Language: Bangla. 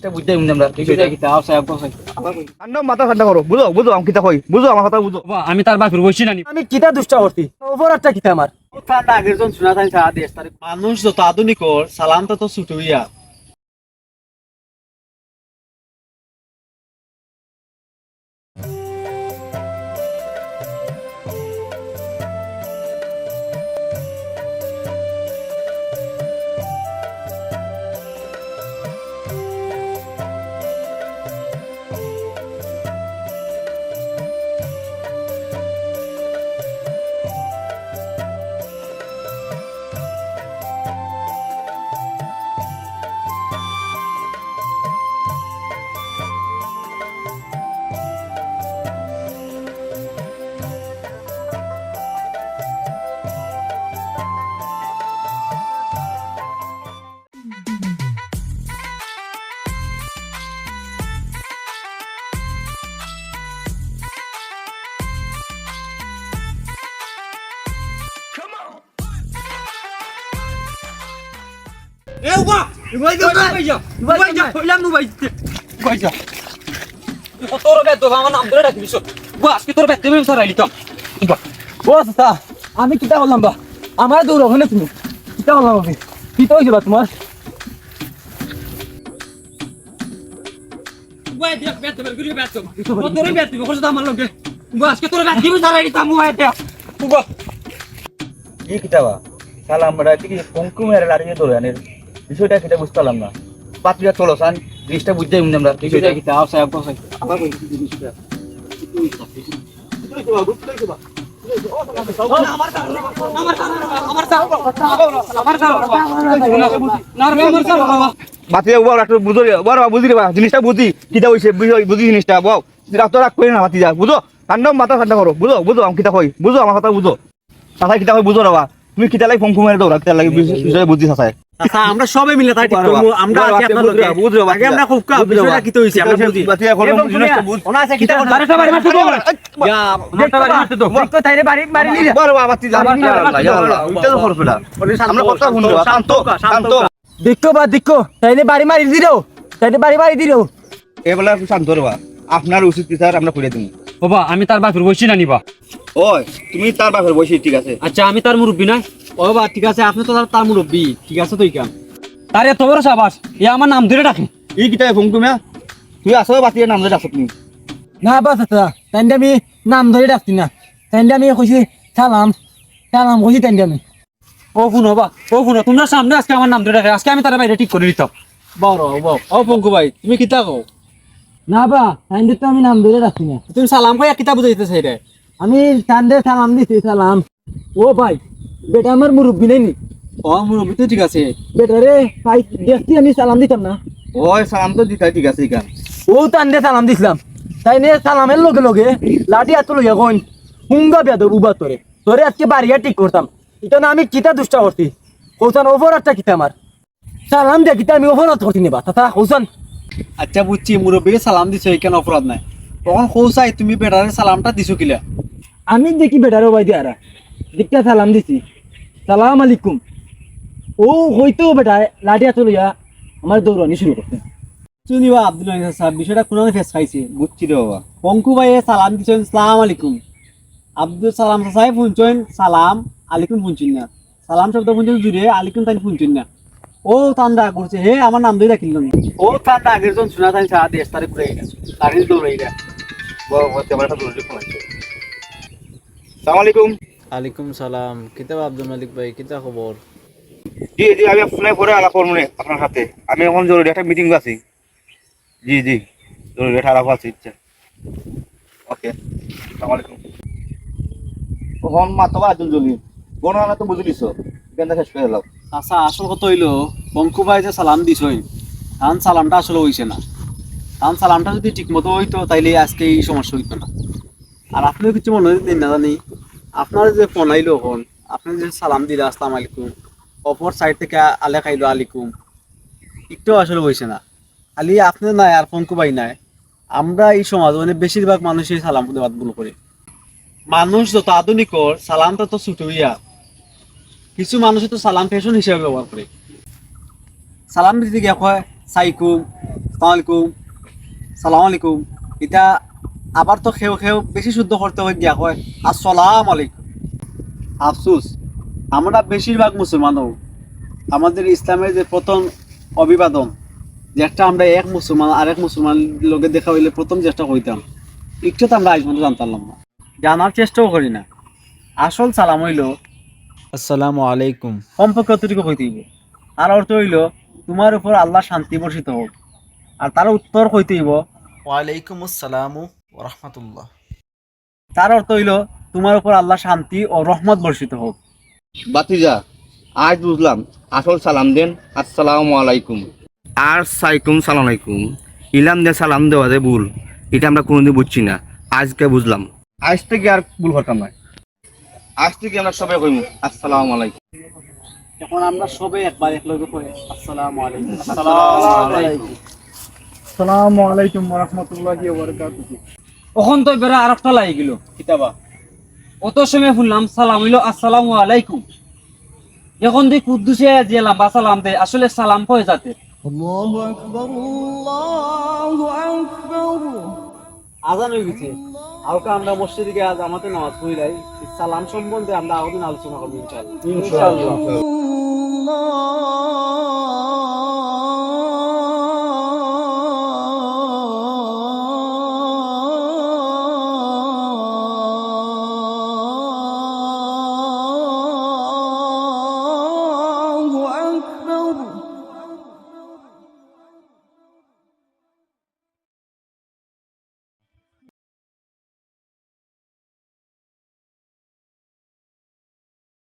জিনিসটা বুঝতে আমরা বিষয়টা কি তাও সাহেব কই ঠান্ডা মাথা ঠান্ডা করো বুঝো বুঝো আমি কিতা কই বুঝো আমার কথা বুঝো বাবা আমি তার বাপের বসি না আমি কিতা দুষ্টা করতি অপরাধটা কিতা আমার ঠান্ডা আগের জন শোনা তাই সারা দেশ তার মানুষ যত আধুনিক ওর সালামটা তো ছুট হইয়া তোর গায়ে তো আমার নাম ধরে রাখবি আজকে তোর ব্যক্তি ব্যবসা রাইলি তো বস আমি কিতা বললাম বা আমার দৌড় ওখানে তুমি কিতা বললাম আমি কিতা হয়েছে বা তোমার আজকে তোর ব্যক্তি ব্যবসা রাইলি তো এই কিতাবা সালাম বড় কি পঙ্কু মেরে লাড়িয়ে ধরে আনের বিষয়টা কিটা বুঝতে পারলাম না পাত্রিয়া চলো সান জিনিসটা বুঝতে আমরা বিষয়টা কি তাও সাহেব কই আবার কই জিনিসটা বাতিজা বড় একটু বুঝো বড় বুঝি রে জিনিসটা বুঝি কিটা হইছে বুঝি জিনিসটা বাও রাত রাত কই না বাতিজা বুঝো ঠান্ডা মাথা ঠান্ডা করো বুঝো বুঝো আমি কিটা কই বুঝো আমার কথা বুঝো কথা কিটা কই বুঝো না তুমি কিটা লাই ফোন মেরে দৌড়া কিটা লাগে বিষয় বুঝি সাসায় আমরা সবাই মিলে তাই ঠিক করব আমরা আছি আপনার লগে আগে আমরা খুব বিষয়টা কি হইছে আমরা বুঝি বাতিজা কোন জিনিসটা বুঝ ওনা আছে কিটা করে আরে সবাই মারতে দাও ইয়া মারতে মারতে দাও তো তাইরে বাড়ি মারি নিলে বড় বাতিজা উঠতে তো করবে না আমরা কথা শুনবো শান্ত শান্ত দেখো তাইলে বাড়ি মারি দিও তাইলে বাড়ি মারি দিও এবেলা শান্ত রবা আপনার উচিত কি স্যার আমরা করে দেবো বাবা আমি তার বাপের বসি না নিবা ওই তুমি তার বাপের বসি ঠিক আছে আচ্ছা আমি তার মুরব্বি না ও বাবা ঠিক আছে আপনি তো তার মুরব্বি ঠিক আছে তুই কেন তার এত বড় সাবাস এ আমার নাম ধরে ডাকে এই কিটা ফোন তুমি তুই আসো বাতিজা নাম ধরে ডাকো তুমি না বাস তাইলে আমি নাম ধরে ডাকছি না তাইলে আমি কইছি সালাম সালাম কইছি তাইলে আমি ও শুনো তোমরা সামনে আজকে আমার নাম ধরে ডাকে আজকে আমি তার বাইরে ঠিক করে দিতাম বড় বড় ও পঙ্কু ভাই তুমি কিতা কও না বা তাইলে তো আমি নাম ধরে ডাকছি না তুমি সালাম কই কিতা বুঝাইতে চাই রে আমি তান্ডে সালাম দিছি সালাম ও ভাই বেটা আমার মুরব্বি নাই নি ও মুরব্বি তো ঠিক আছে বেটা রে ভাই দেখছি আমি সালাম দিতাম না ওই সালাম তো দিতা ঠিক আছে এখান ও তান্ডে সালাম দিছিলাম তাই নে সালামের লগে লগে লাঠি হাত লইয়া কইন হুঙ্গা বেদ উবা তোরে তোরে আজকে বাড়িয়া ঠিক করতাম এটা না আমি কিতা দুষ্টা করতি কৌসান অপরাধটা কিতা আমার সালাম দিয়ে কিতা আমি অপরাধ করতি নেবা তাতা কৌসান আচ্ছা বুঝছি মুরব্বিকে সালাম দিছো এখানে অপরাধ নাই তখন কৌসাই তুমি বেটারে সালামটা দিছো কিলা আমি দেখি বেটারও ভাই দিয়ারা দিকটা সালাম দিছি সালাম আলাইকুম ও হয়তো বেটা লাঠি হাত লইয়া আমার দৌড়ানি শুরু করতে শুনিবা আব্দুল আলিম সাহেব বিষয়টা কোনো ফেস খাইছে বুঝছি রে বাবা পঙ্কু ভাই সালাম দিছেন সালাম আলাইকুম আব্দুল সালাম সাহেব শুনছেন সালাম আলাইকুম শুনছেন না সালাম শব্দ শুনছেন জুড়ে আলাইকুম তাই শুনছেন না ও তান্ডা করছে হে আমার নাম ধরে রাখিল ও ঠান্ডা আগের জন শোনা তাই সারা দেশ তারে ঘুরে গেছে তারিল দৌড়াই গেছে ক্যামেরাটা ধরে ফোন আছে আসসালামু আলাইকুম আলাইকুম সালাম কিতাব আব্দুল মালিক ভাই কিতা খবর জি জি আমি ফোনে পরে আলাপ করবো আপনার সাথে আমি এখন জরুরি একটা মিটিং আছি জি জি জরুরি একটা আলাপ আছে ইচ্ছা ওকে আসসালামু আলাইকুম ওহন মাতবা আজল জলি গণনা তো বুঝলিস কেন শেষ করে গেলাম আচ্ছা আসল কথা হইলো পঙ্কু ভাই যে সালাম দিছই তান সালামটা আসলে হইছে না তান সালামটা যদি ঠিক মতো হইতো তাইলে আজকে এই সমস্যা হইতো না আর আপনিও কিছু মনে দিন না জানি আপনার যে ফোন আইলো এখন আপনি যে সালাম দিলে আসসালাম আলাইকুম অপর সাইড থেকে আলে খাইলো আলাইকুম একটু আসলে হইছে না খালি আপনি নাই আর পঙ্কু ভাই নাই আমরা এই সমাজ মানে বেশিরভাগ মানুষই সালাম দেওয়াত ভুল করি মানুষ যত আধুনিক ওর সালামটা তো ছুট হইয়া কিছু মানুষ তো সালাম ফ্যাশন হিসেবে ব্যবহার করে সালাম দিতে গিয়ে কয় সাইকুম, সালামালাইকুম, সালাম আলাইকুম, এটা আবার তো খেউ খেউ বেশি শুদ্ধ করতে হয়ে গিয়া কয় আসসালাম আলাইকুম। আফসুস, আমরা বেশিরভাগ মুসলমানও আমাদের ইসলামের যে প্রথম অভিবাদন, যেটা আমরা এক মুসলমান আরেক মুসলমান লোকে দেখা হইলে প্রথম চেষ্টা হইতাম, একটু তো আমরা আজ পর্যন্ত জানতাম না, জানার চেষ্টাও করি না। আসল সালাম হইল আসসালামু আলাইকুম। কমপক্ষে অতটুকু হইতে হইব। আর অর্থ হইল তোমার উপর আল্লাহ শান্তি বর্ষিত হোক। আর তার উত্তর হইতে হইব ওয়ালাইকুম আসসালামু ওয়া রাহমাতুল্লাহ। তার অর্থ হইল তোমার উপর আল্লাহ শান্তি ও রহমত বর্ষিত হোক। বাতিজা, আজ বুঝলাম আসল সালাম দেন আসসালামু আলাইকুম, আর সাইকুম সালাম আলাইকুম ইলাম দিয়ে সালাম দেওয়া যায় ভুল, এটা আমরা কোনোদিন বুঝছি না, আজকে বুঝলাম। আজ থেকে আর ভুল করতাম না, আজ থেকে আমরা সবাই কইমু আসসালামু আলাইকুম। এখন আমরা সবাই একবার এক লগে পড়ে আসসালামু আলাইকুম। আসসালামু আলাইকুম। আসসালামু আলাইকুম ওয়া রাহমাতুল্লাহি ওয়া বারাকাতুহু। ওখান তো বেড়া আর একটা লাগি গেল কিতাবা, অত সময় শুনলাম সালাম হইলো আসসালামু আলাইকুম, এখন দেখি কুদ্দুসে যে লম্বা সালাম দেয়, আসলে সালাম কয় যাতে। আজান হয়ে গেছে, আজকে আমরা মসজিদে গিয়ে আজ আমাদের নামাজ পড়িলাই, সালাম সম্বন্ধে আমরা আরেকদিন আলোচনা করবো ইনশাআল্লাহ।